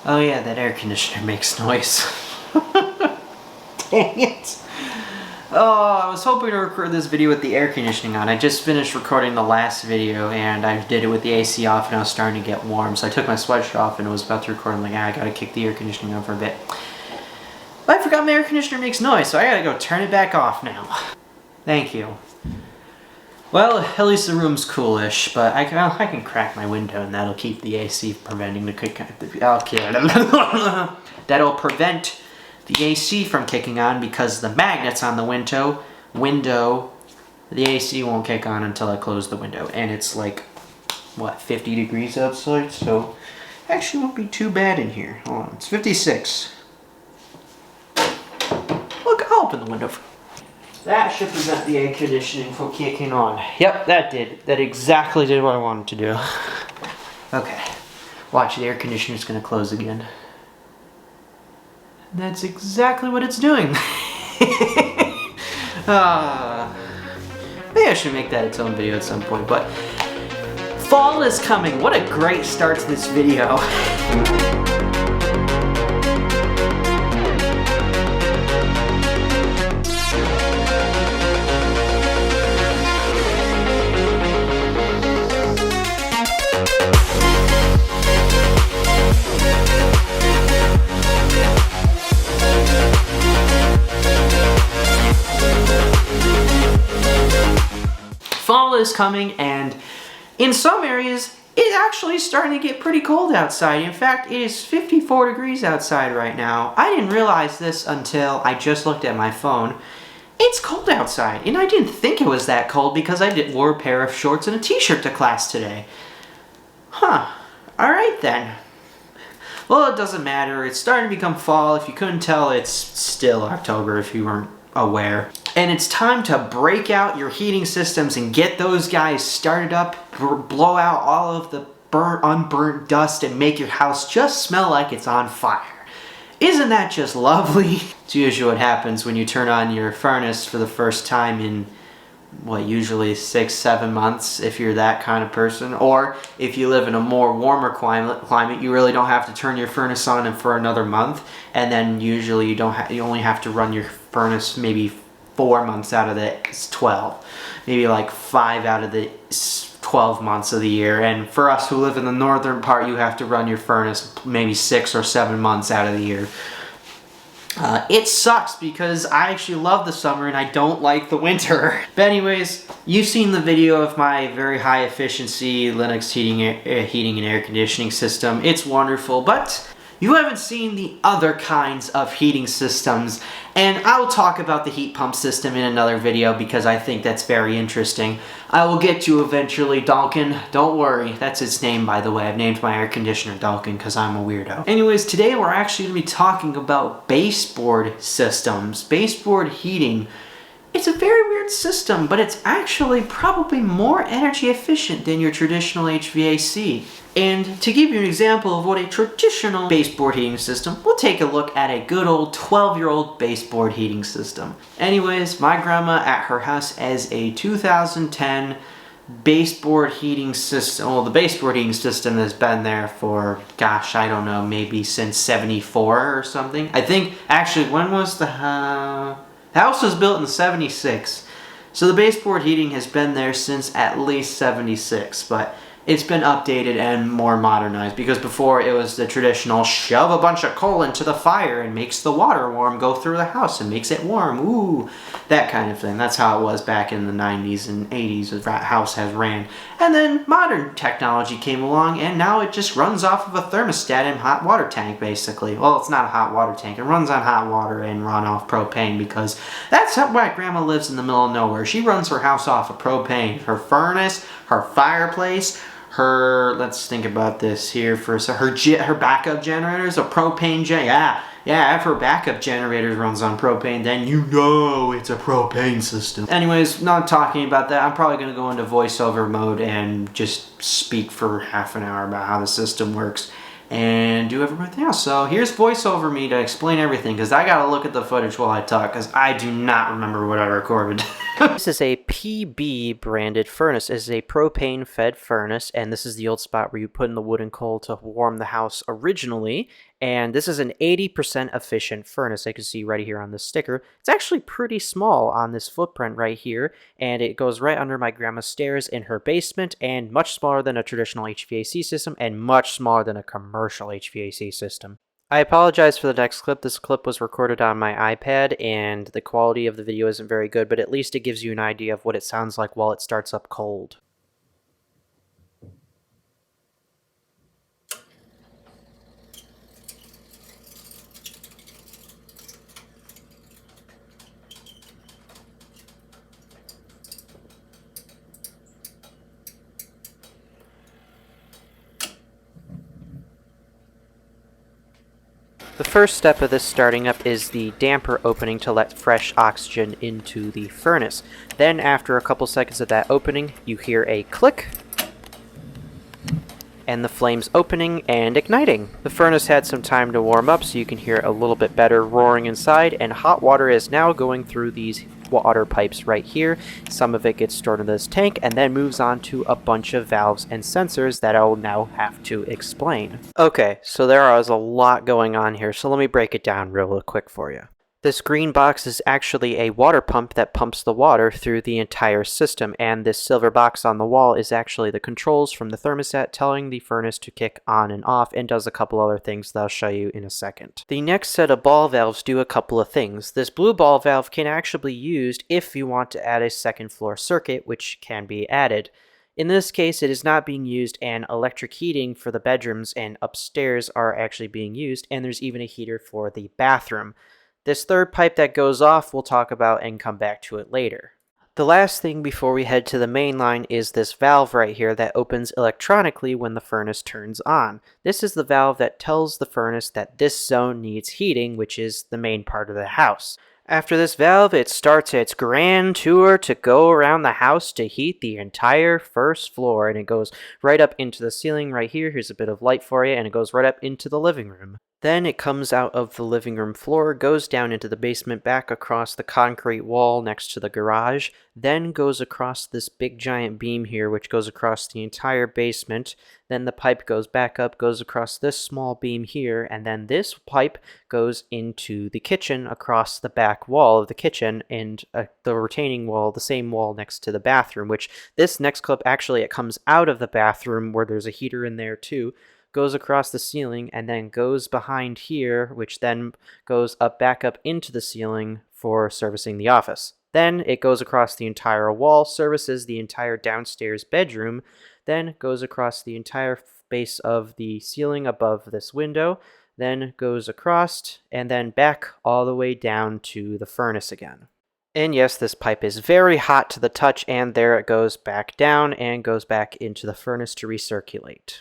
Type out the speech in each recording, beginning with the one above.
Oh yeah, that air conditioner makes noise. Dang it. Oh, I was hoping to record this video with the air conditioning on. I just finished recording the last video and I did it with the AC off and I was starting to get warm. So I took my sweatshirt off and was about to record. I'm like, I gotta kick the air conditioning on for a bit. But I forgot my air conditioner makes noise, so I gotta go turn it back off now. Thank you. Well, at least the room's coolish, but I can crack my window and that'll keep the AC preventing the kick. That'll prevent the AC from kicking on because the magnet's on the window, the AC won't kick on until I close the window. And it's like, what, 50 degrees outside? So, actually won't be too bad in here. Hold on, it's 56. Look, I'll open the window. That should prevent the air conditioning from kicking on. Yep, that did. That exactly did what I wanted to do. Okay, watch, the air conditioner's gonna close again. That's exactly what it's doing. Maybe I should make that its own video at some point, but fall is coming. What a great start to this video. Fall is coming, and in some areas it's actually starting to get pretty cold outside. In fact, it is 54 degrees outside right now. I didn't realize this until I just looked at my phone. It's cold outside, and I didn't think it was that cold because I wore a pair of shorts and a t-shirt to class today. Huh. Alright then. Well, it doesn't matter. It's starting to become fall. If you couldn't tell, it's still October if you weren't aware. And it's time to break out your heating systems and get those guys started up, blow out all of the unburnt dust and make your house just smell like it's on fire. Isn't that just lovely? It's usually what happens when you turn on your furnace for the first time in, what, usually 6-7 months if you're that kind of person. Or if you live in a more warmer climate, you really don't have to turn your furnace on for another month. And then usually you only have to run your furnace maybe 4 months out of the 12. Maybe like 5 out of the 12 months of the year. And for us who live in the northern part, you have to run your furnace maybe 6 or 7 months out of the year. It sucks because I actually love the summer and I don't like the winter. But anyways, you've seen the video of my very high efficiency Linux heating and air conditioning system. It's wonderful, but you haven't seen the other kinds of heating systems, and I will talk about the heat pump system in another video because I think that's very interesting. I will get to eventually, Dalkin. Don't worry, that's its name, by the way. I've named my air conditioner Dalkin because I'm a weirdo. Anyways, today we're actually going to be talking about baseboard systems, baseboard heating. It's a very weird system, but it's actually probably more energy efficient than your traditional HVAC. And to give you an example of what a traditional baseboard heating system, we'll take a look at a good old 12-year-old baseboard heating system. Anyways, my grandma at her house has a 2010 baseboard heating system. Well, the baseboard heating system has been there for, gosh, I don't know, maybe since 74 or something. I think, actually, when was the house was built in 76. So the baseboard heating has been there since at least 76, but it's been updated and more modernized because before it was the traditional shove a bunch of coal into the fire and makes the water warm go through the house and makes it warm. Ooh, that kind of thing. That's how it was back in the 90s and 80s as that house has ran. And then modern technology came along and now it just runs off of a thermostat and hot water tank basically. Well, it's not a hot water tank. It runs on hot water and run off propane because that's how my grandma lives in the middle of nowhere. She runs her house off of propane. Her furnace, her fireplace, her, let's think about this here for a second, her backup generators, a propane yeah, if her backup generator runs on propane, then you know it's a propane system. Anyways, not talking about that, I'm probably going to go into voiceover mode and just speak for half an hour about how the system works and do everything else. So here's voiceover me to explain everything because I got to look at the footage while I talk because I do not remember what I recorded. This is a PB branded furnace. It is a propane fed furnace, and this is the old spot where you put in the wood and coal to warm the house originally. And this is an 80% efficient furnace. I can see right here on this sticker. It's actually pretty small on this footprint right here, and it goes right under my grandma's stairs in her basement, and much smaller than a traditional HVAC system and much smaller than a commercial HVAC system. I apologize for the next clip. This clip was recorded on my iPad and the quality of the video isn't very good, but at least it gives you an idea of what it sounds like while it starts up cold. The first step of this starting up is the damper opening to let fresh oxygen into the furnace. Then after a couple seconds of that opening, you hear a click and the flames opening and igniting. The furnace had some time to warm up, so you can hear a little bit better roaring inside, and hot water is now going through these water pipes right here. Some of it gets stored in this tank and then moves on to a bunch of valves and sensors that I'll now have to explain. Okay, so there is a lot going on here, so let me break it down real quick for you. This green box is actually a water pump that pumps the water through the entire system, and this silver box on the wall is actually the controls from the thermostat telling the furnace to kick on and off, and does a couple other things that I'll show you in a second. The next set of ball valves do a couple of things. This blue ball valve can actually be used if you want to add a second floor circuit, which can be added. In this case, it is not being used, and electric heating for the bedrooms and upstairs are actually being used, and there's even a heater for the bathroom. This third pipe that goes off we'll talk about and come back to it later. The last thing before we head to the main line is this valve right here that opens electronically when the furnace turns on. This is the valve that tells the furnace that this zone needs heating, which is the main part of the house. After this valve, it starts its grand tour to go around the house to heat the entire first floor, and it goes right up into the ceiling right here. Here's a bit of light for you, and it goes right up into the living room. Then it comes out of the living room floor, goes down into the basement, back across the concrete wall next to the garage, then goes across this big giant beam here, which goes across the entire basement. Then the pipe goes back up, goes across this small beam here, and then this pipe goes into the kitchen across the back wall of the kitchen, and the retaining wall, the same wall next to the bathroom, which this next clip actually it comes out of the bathroom where there's a heater in there too, goes across the ceiling, and then goes behind here, which then goes up back up into the ceiling for servicing the office. Then it goes across the entire wall, services the entire downstairs bedroom, then goes across the entire base of the ceiling above this window, then goes across, and then back all the way down to the furnace again. And yes, this pipe is very hot to the touch, and there it goes back down and goes back into the furnace to recirculate.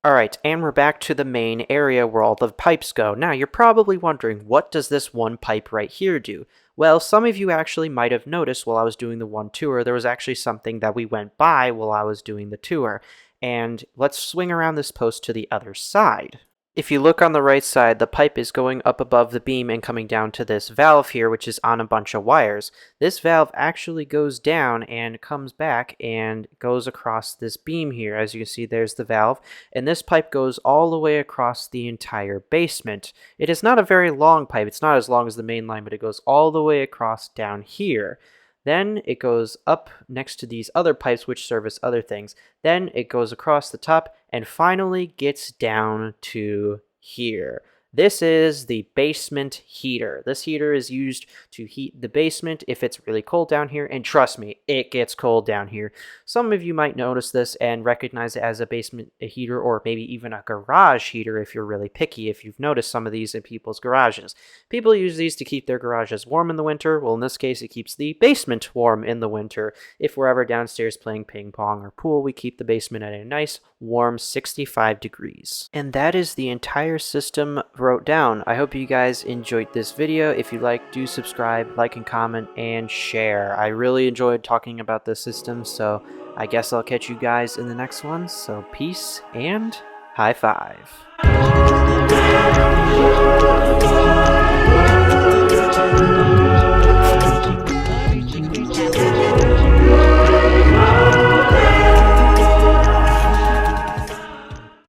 Alright, and we're back to the main area where all the pipes go. Now, you're probably wondering, what does this one pipe right here do? Well, some of you actually might have noticed while I was doing the one tour, there was actually something that we went by while I was doing the tour. And let's swing around this post to the other side. If you look on the right side, the pipe is going up above the beam and coming down to this valve here, which is on a bunch of wires. This valve actually goes down and comes back and goes across this beam here. As you can see, there's the valve, and this pipe goes all the way across the entire basement. It is not a very long pipe. It's not as long as the main line, but it goes all the way across down here. Then it goes up next to these other pipes which service other things. Then it goes across the top and finally gets down to here. This is the basement heater. This heater is used to heat the basement if it's really cold down here, and trust me, it gets cold down here. Some of you might notice this and recognize it as a basement heater, or maybe even a garage heater if you're really picky, if you've noticed some of these in people's garages. People use these to keep their garages warm in the winter. Well, in this case, it keeps the basement warm in the winter. If we're ever downstairs playing ping pong or pool, we keep the basement at a nice warm 65 degrees. And that is the entire system wrote down. I hope you guys enjoyed this video. If you like, do subscribe, like and comment, and share. I really enjoyed talking about this system, so I guess I'll catch you guys in the next one. So peace and high five.